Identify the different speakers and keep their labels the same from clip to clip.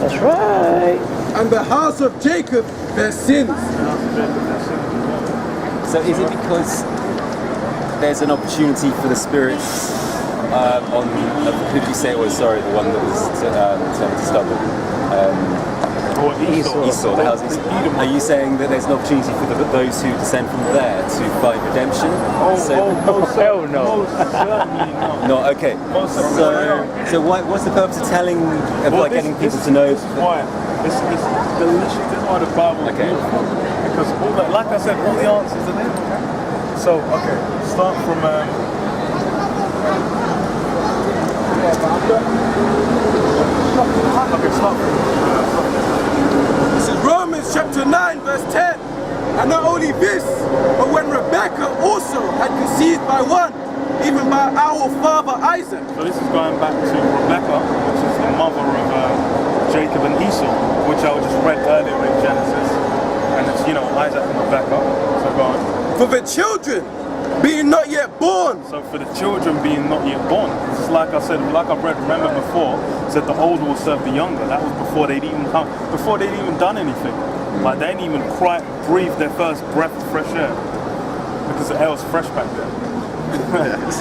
Speaker 1: That's right.
Speaker 2: And the house of Jacob their sins.
Speaker 3: So is it because there's an opportunity for the spirits on, who did you say it was, sorry, the one that was turned to stubble? Esau, the house of Esau. Are you saying that there's an opportunity for those who descend from there to find redemption?
Speaker 1: Hell no.
Speaker 3: No, okay. So what's the purpose of telling, getting people to know?
Speaker 4: This is why. This is why the Bible is beautiful. Because all that, like I said, all the answers are there. So, okay, start from...
Speaker 2: This is Romans chapter 9 verse 10. And not only this, but when Rebekah also had conceived by one, even by our father Isaac.
Speaker 4: So this is going back to Rebekah, which is the mother of Jacob and Esau, which I just read earlier in Genesis. And it's, Isaac and Rebekah. So go on.
Speaker 2: For the children being not yet born.
Speaker 4: So for the children being not yet born, it's like I said, like I've read, remember before, said the older will serve the younger. That was before they'd even done anything. Like they didn't even breathe their first breath of fresh air because the air was fresh back then. That's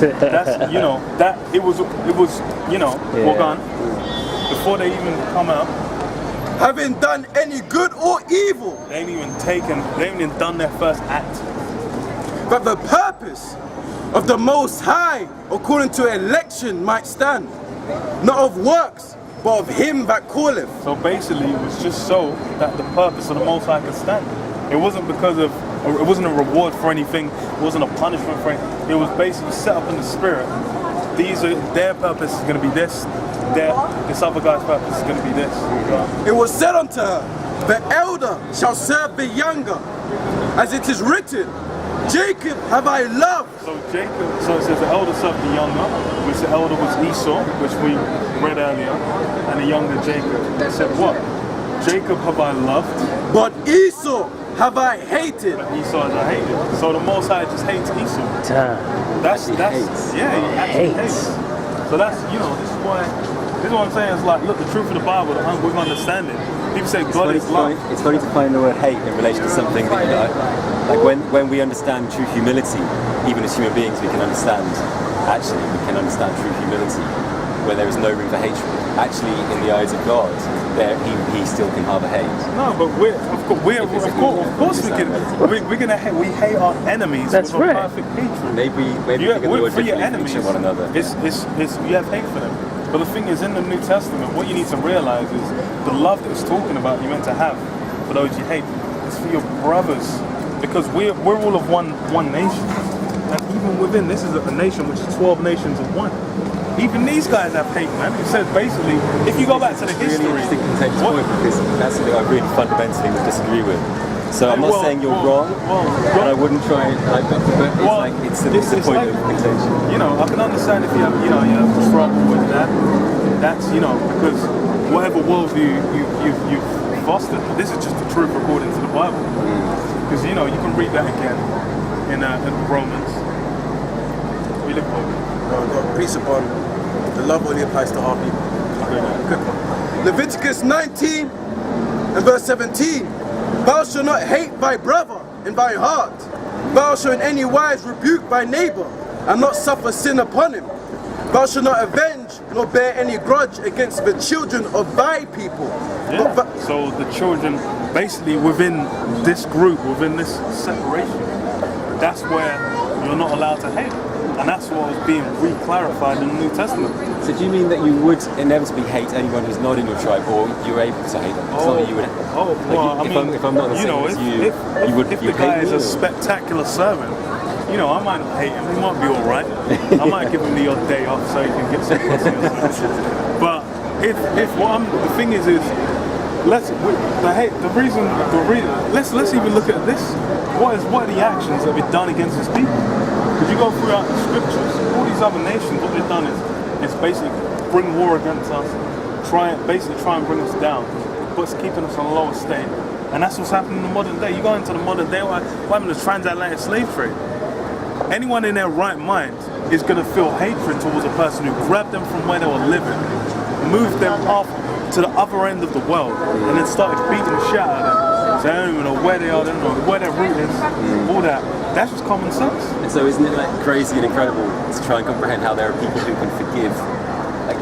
Speaker 4: that it was we're gone before they even come out.
Speaker 2: Having done any good or evil.
Speaker 4: They ain't even done their first act.
Speaker 2: But the purpose of the Most High, according to election, might stand, not of works, but of him that calleth.
Speaker 4: So basically, it was just so that the purpose of the Most High could stand. It wasn't it wasn't a reward for anything. It wasn't a punishment for anything. It was basically set up in the spirit. Their purpose is going to be this. This other guy's purpose is going to be this.
Speaker 2: It was said unto her, the elder shall serve the younger, as it is written, Jacob have I loved.
Speaker 4: So it says the elder served the younger, which the elder was Esau, which we read earlier, and the younger Jacob. It said what? Jacob have I loved,
Speaker 2: but Esau have I hated.
Speaker 4: But Esau has I hated. So the Most High just hates Esau. That's he actually hates. So that's this is what I'm saying. It's like, look, the truth of the Bible, we're understanding. People say God is love.
Speaker 3: It's funny to find the word hate in relation to something that like when we understand true humility, even as human beings, we can understand true humility, where there is no room for hatred. Actually, in the eyes of God, he still can harbour hate.
Speaker 4: No, but of course we hate our enemies.
Speaker 1: That's
Speaker 4: with
Speaker 1: right.
Speaker 4: A perfect hatred.
Speaker 3: Maybe
Speaker 4: for your enemies,
Speaker 3: one another.
Speaker 4: It's you have hate for them. But the thing is, in the New Testament, what you need to realize is the love that it's talking about you're meant to have for those you hate. It's for your brothers. Because we're all of one nation. And even within, this is a nation which is 12 nations of one. Even these guys have hate, man. It says basically, if you go back to the history...
Speaker 3: Really interesting to take this point, because that's something I really fundamentally would disagree with. So I'm not saying you're wrong, but I wouldn't try it's the point of contention.
Speaker 4: I can understand if you have trouble with that. That's because whatever worldview you've fostered, this is just the truth according to the Bible. Because you can read that again in Romans. We live over.
Speaker 2: Peace upon the love only applies to our people. Okay. Leviticus 19 and verse 17. Thou shalt not hate thy brother in thy heart. Thou shalt in any wise rebuke thy neighbor, and not suffer sin upon him. Thou shalt not avenge, nor bear any grudge against the children of thy people.
Speaker 4: Yeah. So the children, basically within this group, within this separation, that's where you're not allowed to hate. And that's what was being re-clarified in the New Testament.
Speaker 3: So do you mean that you would inevitably hate anyone who's not in your tribe, or you're able to hate them? It's not that you would. If I'm not the same as you, you would.
Speaker 4: If the guy is a spectacular servant, I might not hate him. He might be all right. I might give him the odd day off so he can get some pussy or something. But the thing is let's even look at this. What are the actions that have been done against his people? Because you go throughout the scriptures, all these other nations, what they've done is basically bring war against us, try and bring us down, but it's keeping us on a lower state. And that's what's happening in the modern day. You go into the modern day, what happened to the transatlantic slave trade? Anyone in their right mind is going to feel hatred towards a person who grabbed them from where they were living, moved them off to the other end of the world and then started beating the shit out of them. So I don't even know where they are, they don't know where their root is, all that. That's just common sense.
Speaker 3: And so isn't it like crazy and incredible to try and comprehend how there are people who can forgive, like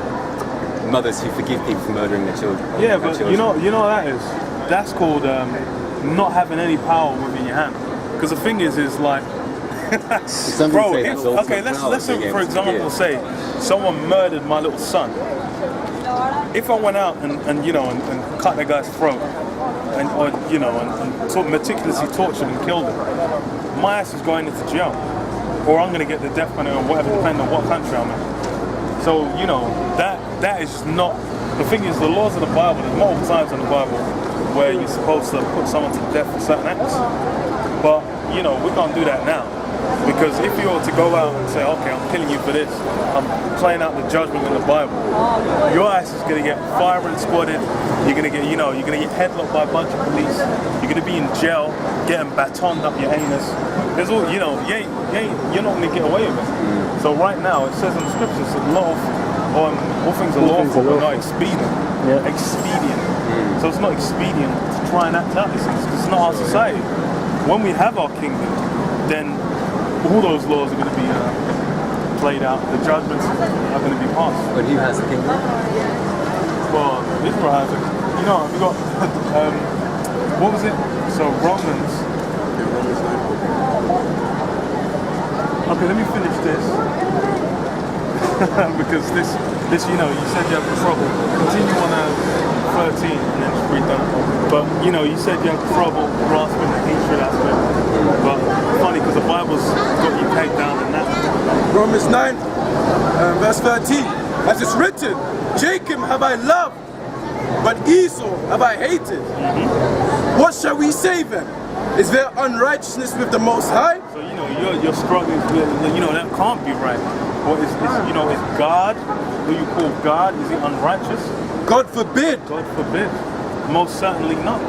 Speaker 3: mothers who forgive people for murdering their children?
Speaker 4: Yeah, but you know what that is? That's called not having any power within your hand. Because the thing is like,
Speaker 3: Some
Speaker 4: bro,
Speaker 3: say that's
Speaker 4: okay,
Speaker 3: ultimate
Speaker 4: let's
Speaker 3: power, being
Speaker 4: for
Speaker 3: able to
Speaker 4: example
Speaker 3: forgive.
Speaker 4: say someone murdered my little son. If I went out and you know and cut that guy's throat and meticulously tortured and killed him, my ass is going into jail, or I'm gonna get the death penalty or whatever, depending on what country I'm in. So you know that is just not. The thing is, the laws of the Bible. There's multiple times in the Bible where you're supposed to put someone to death for certain acts, but you know we can't do that now. Because if you were to go out and say, okay, I'm killing you for this, I'm playing out the judgment in the Bible, your ass is gonna get firing squatted, you're gonna get headlocked by a bunch of police, you're gonna be in jail, getting batoned up your anus. There's all, you're not gonna get away with it. So right now, it says in the scriptures that all things are lawful, but not expedient.
Speaker 1: Yeah.
Speaker 4: Expedient. So it's not expedient to try and act out these things, because it's not our society. When we have our kingdom, then all those laws are going to be played out. The judgments are going to be passed.
Speaker 3: But who has the kingdom?
Speaker 4: Well, Israel has it. You know, we got what was it? So Romans. Okay, let me finish this because this, you know, you said you have trouble. Continue on 13 and then just read that. But you know, you said you have trouble grasping the hatred aspect. But funny because the Bible's got you pegged down in that.
Speaker 2: Romans 9, verse 13. As it's written, Jacob have I loved, but Esau have I hated. What shall we say then? Is there unrighteousness with the Most High?
Speaker 4: So you know you're struggling with, you know, that can't be right. Or is God, who you call God, is he unrighteous?
Speaker 2: God forbid.
Speaker 4: God forbid. Most certainly not.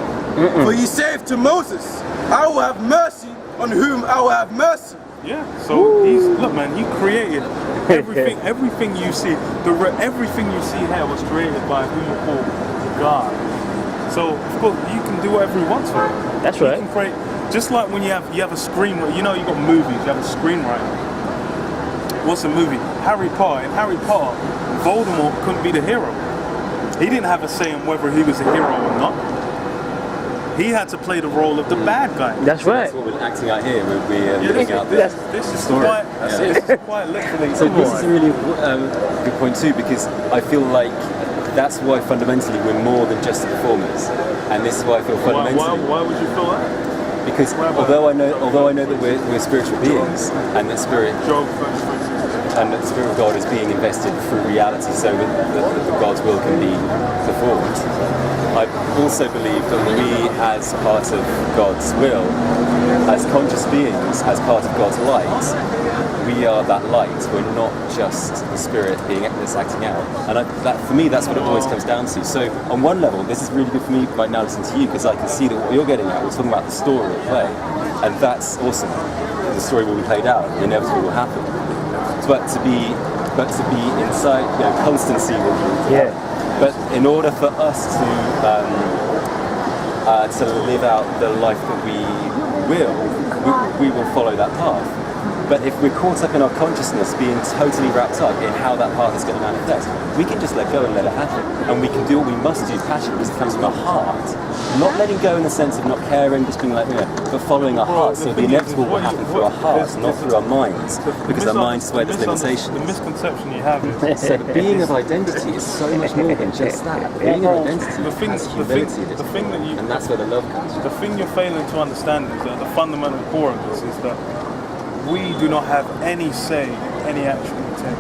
Speaker 2: For he saith to Moses, I will have mercy on whom I will have mercy.
Speaker 4: Yeah. So look, man, he created everything. Everything you see, everything you see here was created by who you call God. So of course you can do whatever he wants with it.
Speaker 1: That's
Speaker 4: You
Speaker 1: right.
Speaker 4: can create, just like when you have a screenwriter. You know, you got movies. You have a screenwriter. What's a movie? Harry Potter. In Harry Potter, Voldemort couldn't be the hero. He didn't have a say in whether he was a hero or not. He had to play the role of the bad guy.
Speaker 1: That's right.
Speaker 3: That's what we're acting out here. We're living out this.
Speaker 4: This is
Speaker 3: story.
Speaker 4: this is quite literally.
Speaker 3: So this is a really good point too, because I feel like that's why fundamentally we're more than just performers, and this is why I feel fundamentally.
Speaker 4: Why would you feel that?
Speaker 3: Because although I know that we're spiritual beings, and that spirit
Speaker 4: Job 33.
Speaker 3: and that the Spirit of God is being invested through reality so that God's will can be performed. I also believe that we, as part of God's will, as conscious beings, as part of God's light, we are that light. We're not just the Spirit that's acting out. And for me, that's what it always comes down to. So on one level, this is really good for me right now listening to you, because I can see that what you're getting at, we're talking about the story of play. And that's awesome. The story will be played out. The inevitable will happen. But to be inside, you know, constancy will be.
Speaker 1: Yeah.
Speaker 3: But in order for us to live out the life that we will follow that path. But if we're caught up in our consciousness, being totally wrapped up in how that path is going to manifest, we can just let go and let it happen. And we can do what we must do passionately, because it comes from our heart. Not letting go in the sense of not caring, just being like, you know, but following our hearts. So the inevitable will happen through our hearts, not through our minds. Because our minds is where there's limitations.
Speaker 4: The misconception you have is
Speaker 3: So the being of identity is so much more than just that. Being of identity has humility, and that's where the love comes from.
Speaker 4: the thing you're failing to understand is that the fundamental core of this is that we do not have any say in any action we take.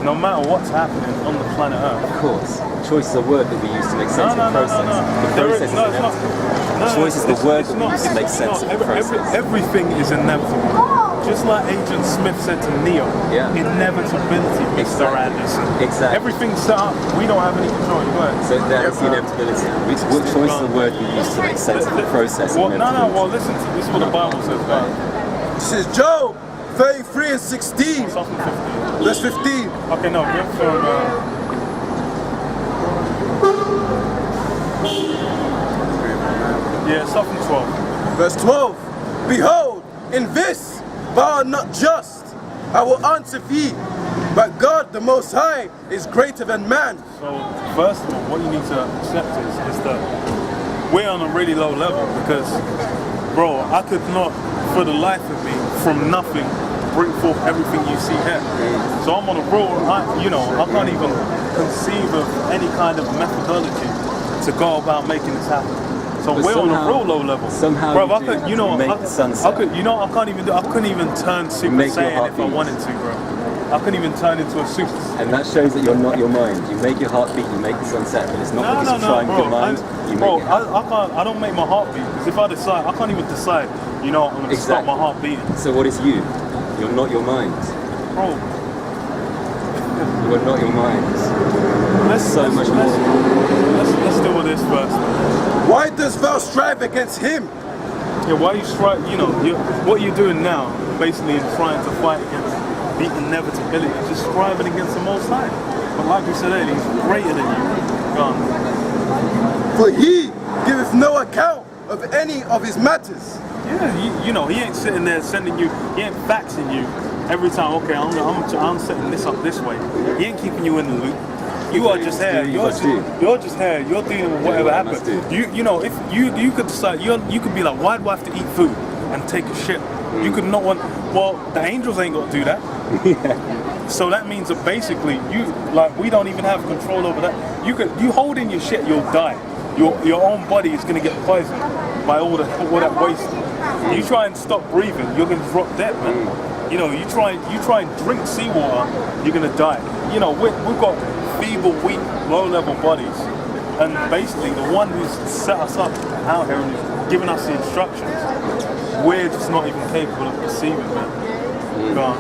Speaker 4: No matter what's happening on the planet Earth.
Speaker 3: Of course, choice is a word that we use to make sense of the process. The process is inevitable. Choice is the word that we use to make sense of the process.
Speaker 4: Everything is inevitable. Just like Agent Smith said to Neo, inevitability, Mr. Anderson.
Speaker 3: Exactly.
Speaker 4: Everything's set up, we don't have any control.
Speaker 3: So that's the inevitability. Choice is the word we use to make sense of the process.
Speaker 4: Well, listen to this is what the Bible says, guys.
Speaker 2: This is Job 33 and 16.
Speaker 4: Something 15.
Speaker 2: Verse 15.
Speaker 4: Okay, no, get from let's start from 12.
Speaker 2: Verse 12. Behold, in this thou art not just. I will answer thee. But God the Most High is greater than man.
Speaker 4: So, first of all, what you need to accept is that we're on a really low level because, bro, I could not, for the life of me, from nothing, bring forth everything you see here. So I'm on a real, I can't even conceive of any kind of methodology to go about making this happen. So
Speaker 3: But
Speaker 4: we're on a
Speaker 3: somehow-
Speaker 4: real low level.
Speaker 3: somehow
Speaker 4: bro,
Speaker 3: you
Speaker 4: I
Speaker 3: do.
Speaker 4: could,
Speaker 3: You make the sun
Speaker 4: I
Speaker 3: set.
Speaker 4: could, I can't even do. I couldn't even turn Super
Speaker 3: make your
Speaker 4: Saiyan
Speaker 3: heart
Speaker 4: if I
Speaker 3: beat.
Speaker 4: wanted to, bro. I couldn't even turn into a Super.
Speaker 3: And that shows that you're not your mind. You make your heart beat, you make the sun set, but it's not because you're trying with your mind. You
Speaker 4: bro,
Speaker 3: make it happen.
Speaker 4: I can't. I don't make my heart beat because if I decide, I can't even decide. You know, I'm gonna stop my heart beating,
Speaker 3: So what is you? You're not your mind.
Speaker 4: bro.
Speaker 3: You are not your mind.
Speaker 4: Let's
Speaker 3: So much more.
Speaker 4: Let's deal with this first.
Speaker 2: Why dost thou strive against him?
Speaker 4: Yeah, why you strive? What you're doing now, basically, in trying to fight against the inevitability, just striving against the Most High. But like we said earlier, He's greater than you. Go on.
Speaker 2: For he giveth no account of any of his matters.
Speaker 4: Yeah, he ain't sitting there sending you, he ain't faxing you every time. Okay, I'm setting this up this way. He ain't keeping you in the loop. You are just here. You're just here. You're dealing with whatever happens. If you could decide, you could be like, why do I have to eat food and take a shit? You could not want. Well, the angels ain't got to do that. So that means that basically we don't even have control over that. You hold in your shit, you'll die. Your own body is gonna get poisoned by all that waste. You try and stop breathing, you're gonna drop dead, man. You try and drink seawater, you're gonna die. We've got feeble, weak, low-level bodies, and basically the one who's set us up out here and who's given us the instructions, we're just not even capable of perceiving, man. Go on.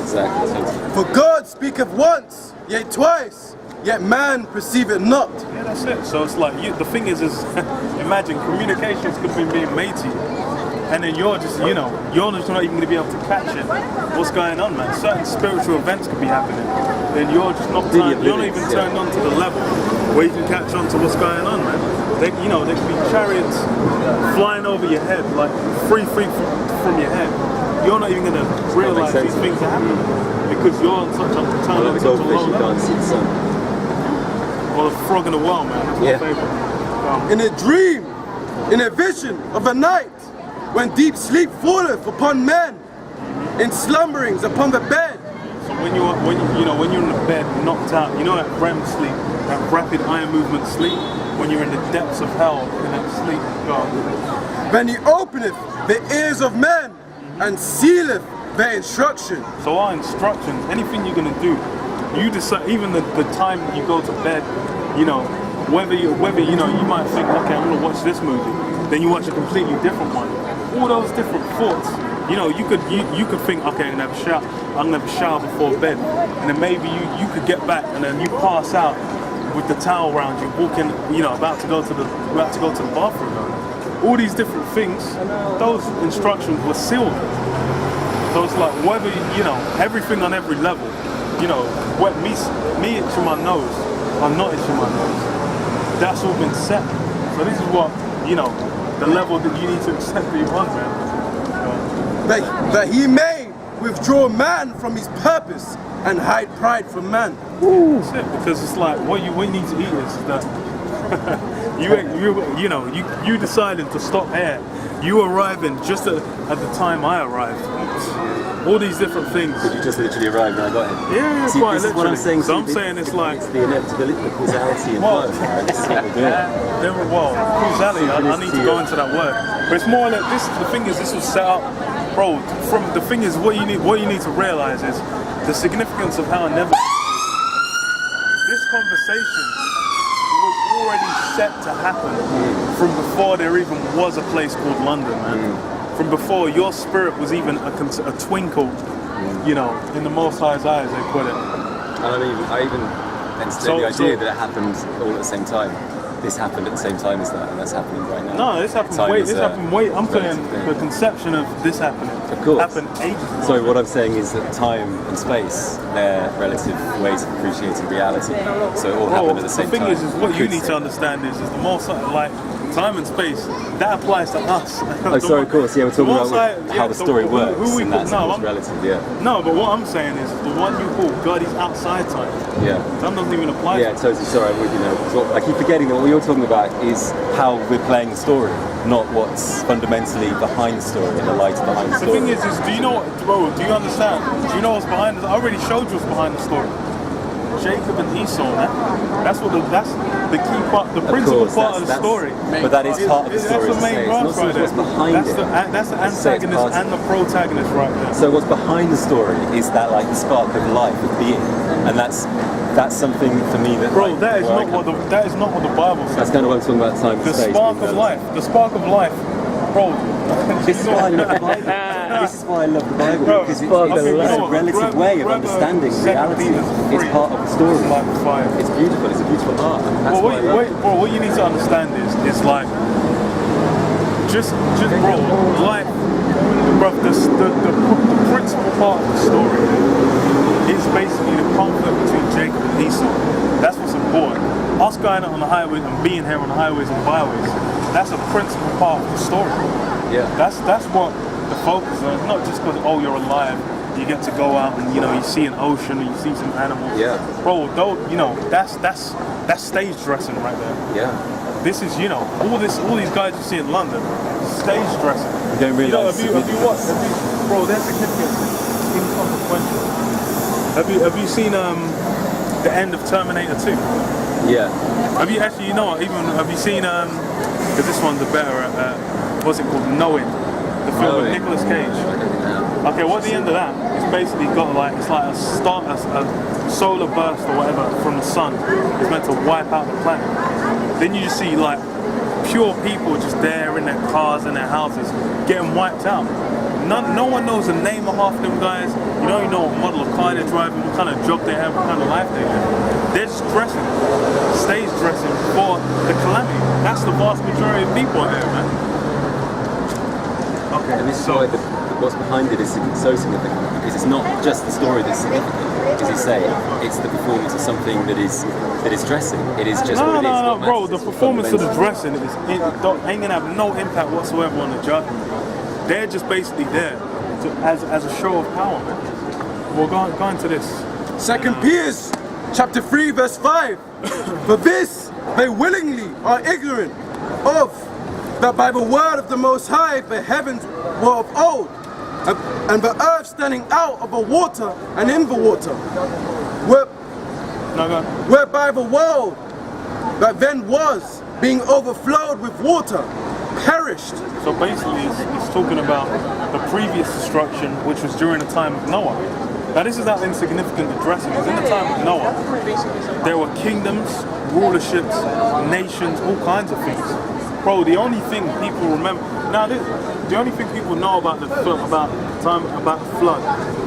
Speaker 3: Exactly.
Speaker 2: For God speaketh once, yet twice, yet man perceiveth not.
Speaker 4: Yeah, that's it. So it's like the thing is imagine communications could be being made to you, and then you're just not even going to be able to catch it. What's going on, man? Certain spiritual events could be happening, then you're just not you're not even turned on to the level where you can catch on to what's going on, man. There could be chariots flying over your head, like free from your head. You're not even going to realize these things are happening because you're on such a low level.
Speaker 3: You can't see the sun.
Speaker 4: Or the frog in the well, man. That's my favorite.
Speaker 2: In a dream, in a vision of a night, when deep sleep falleth upon men, in slumberings upon the bed.
Speaker 4: So when you're in the bed, knocked out, that REM sleep, that rapid eye movement sleep, when you're in the depths of hell in that sleep, God.
Speaker 2: Then he openeth the ears of men and sealeth their instruction.
Speaker 4: So our instructions, anything you're gonna do, you decide. Even the time that you go to bed, whether you might think, okay, I'm gonna watch this movie, then you watch a completely different one. All those different thoughts. You could think, okay, I'm gonna have a shower before bed, and then maybe you could get back and then you pass out with the towel around you, walking, about to go to the bathroom. All these different things, those instructions were sealed. So it's like whether everything on every level, what me itching my nose, I'm not itching my nose. That's all been set. So this is what the level that you need to accept that you're on, man.
Speaker 2: That he may withdraw man from his purpose and hide pride from man.
Speaker 4: That's it, because it's like what you need to eat is that you decided to stop here. You arriving just at the time I arrived. All these different things.
Speaker 3: Did you just literally arrive when I got here?
Speaker 4: Yeah,
Speaker 3: See,
Speaker 4: quite
Speaker 3: this is
Speaker 4: literally.
Speaker 3: what I'm saying.
Speaker 4: So I'm saying it's like
Speaker 3: the inevitability, the causality involved. Right? This is what we're doing.
Speaker 4: Causality. I need to go into that word, but it's more like this. The thing is, this was set up, bro. From the thing is, what you need to realize is the significance of how this conversation was already set to happen from before there even was a place called London, man. From before your spirit was even a twinkle, in the Most High's eyes, they put it.
Speaker 3: And I even entertained the idea that it happened all at the same time. This happened at the same time as that, and that's happening right now.
Speaker 4: No, this happened way. I'm saying the conception of this happening happened ages ago.
Speaker 3: So what I'm saying is that time and space, they're relative ways of appreciating reality. So it all happened at the same time.
Speaker 4: The thing is what you need to understand is the more like time and space, that applies to us.
Speaker 3: Oh, sorry, of course. Yeah, we're talking about how the story works,
Speaker 4: who we
Speaker 3: and that's
Speaker 4: no,
Speaker 3: relative. Yeah.
Speaker 4: No, but what I'm saying is the one you call God is outside time.
Speaker 3: Yeah.
Speaker 4: Time doesn't even apply.
Speaker 3: Yeah, totally. Sorry, I'm with you now. So I keep forgetting that what you're talking about is how we're playing the story, not what's fundamentally behind the story and the light behind the
Speaker 4: The
Speaker 3: story.
Speaker 4: thing is, do you know, bro? Do you understand? Do you know what's behind it? I already showed you what's behind the story. Jacob and Esau, man. That's the key part, the principal part of the story.
Speaker 3: But that is part of the story.
Speaker 4: That's the main
Speaker 3: it's
Speaker 4: branch
Speaker 3: not so
Speaker 4: right
Speaker 3: much what's
Speaker 4: there.
Speaker 3: behind
Speaker 4: That's
Speaker 3: it.
Speaker 4: the antagonist and the protagonist right there.
Speaker 3: So what's behind the story is that like the spark of life, of being, and that's something for me that.
Speaker 4: Bro,
Speaker 3: like,
Speaker 4: that is
Speaker 3: where I
Speaker 4: not
Speaker 3: come
Speaker 4: what
Speaker 3: from.
Speaker 4: that is not what the Bible says.
Speaker 3: That's kind of what I'm talking about. Time and
Speaker 4: The
Speaker 3: space.
Speaker 4: spark of life. The spark of life, bro.
Speaker 3: This is why I love the Bible. This is why I love the Bible,
Speaker 4: Bro,
Speaker 3: because it's
Speaker 1: okay,
Speaker 3: a relative way of understanding reality. It's part of the story.
Speaker 4: Like fire.
Speaker 3: It's beautiful. It's a beautiful art. That's
Speaker 4: Well,
Speaker 3: why I love it.
Speaker 4: bro, what you need to understand is like, just bro, life, bro, the principal part of the story is basically the conflict between Jacob and Esau. That's what's important. Us going out on the highways and being here on the highways and byways, that's a principal part of the story.
Speaker 3: Yeah.
Speaker 4: That's what the focus is. It's not just because you're alive, you get to go out and you see an ocean and you see some animals.
Speaker 3: Yeah.
Speaker 4: Bro, though, that's stage dressing right there.
Speaker 3: Yeah.
Speaker 4: This is all these guys you see in London, stage dressing.
Speaker 3: You don't realise.
Speaker 4: Bro, their significance is inconsequential. Have you seen the end of Terminator 2?
Speaker 3: Yeah.
Speaker 4: Have you actually have you seen because this one's a better what's it called, Knowing, the film with
Speaker 3: Knowing.
Speaker 4: Nicolas Cage. Okay, what's the end of that? It's basically got it's like a solar burst or whatever from the sun. It's meant to wipe out the planet. Then you just see like pure people just there in their cars and their houses getting wiped out. No one knows the name of half them guys. You don't even know what model of car they're driving, what kind of job they have, what kind of life they live. They're just dressing, stage dressing for the calamity. That's the vast majority of people out here, man. Okay,
Speaker 3: And this is why what's behind it is so significant, because it's not just the story that's significant, as you say, it's the performance of something that is dressing. It is just what it is.
Speaker 4: No,
Speaker 3: what
Speaker 4: bro.
Speaker 3: matters.
Speaker 4: The
Speaker 3: It's
Speaker 4: performance of the
Speaker 3: fundamental.
Speaker 4: dressing ain't gonna have no impact whatsoever on the judge. They're just basically there as a show of power, man. We'll go into this.
Speaker 2: 2 Peter chapter 3 verse 5. For this they willingly are ignorant of, that by the word of the Most High the heavens were of old, and the earth standing out of the water and in the water,
Speaker 4: No, go.
Speaker 2: whereby the world that then was, being overflowed with water, perished.
Speaker 4: So basically, it's talking about the previous destruction, which was during the time of Noah. Now, this is how insignificant the dressing is. In the time of Noah, there were kingdoms, rulerships, nations, all kinds of things. Bro, the only thing people remember now, the only thing people know about the flood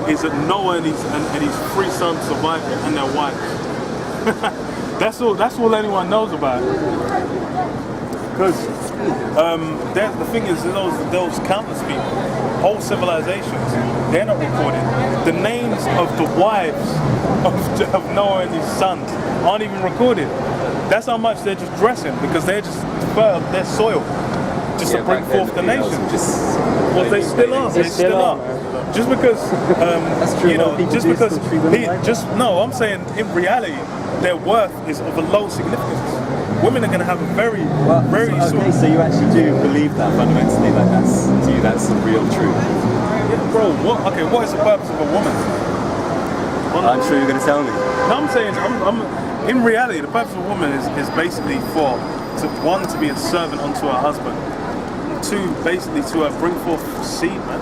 Speaker 4: is that Noah and his 3 sons survived it and their wives. That's all anyone knows about it. Because the thing is, those countless people, whole civilizations, they're not recorded. The names of the wives of Noah and his sons aren't even recorded. That's how much they're just dressing, because they're just fertile their soil just to bring
Speaker 3: back then
Speaker 4: forth the
Speaker 3: females
Speaker 4: nation.
Speaker 3: were just
Speaker 4: Well, they still are. They still are. Just because,
Speaker 3: true.
Speaker 4: you
Speaker 3: A lot
Speaker 4: know,
Speaker 3: of people
Speaker 4: just
Speaker 3: do
Speaker 4: because
Speaker 3: still treat women like that.
Speaker 4: no, I'm saying in reality, their worth is of a low significance. Women are going to have a very
Speaker 3: Okay, so you actually do believe that fundamentally, like that's the real truth.
Speaker 4: Yeah, bro. What is the purpose of a woman?
Speaker 3: I'm sure you're going to tell me.
Speaker 4: No, I'm saying, in reality, the purpose of a woman is basically to be a servant unto her husband, 2, basically to bring forth seed, man.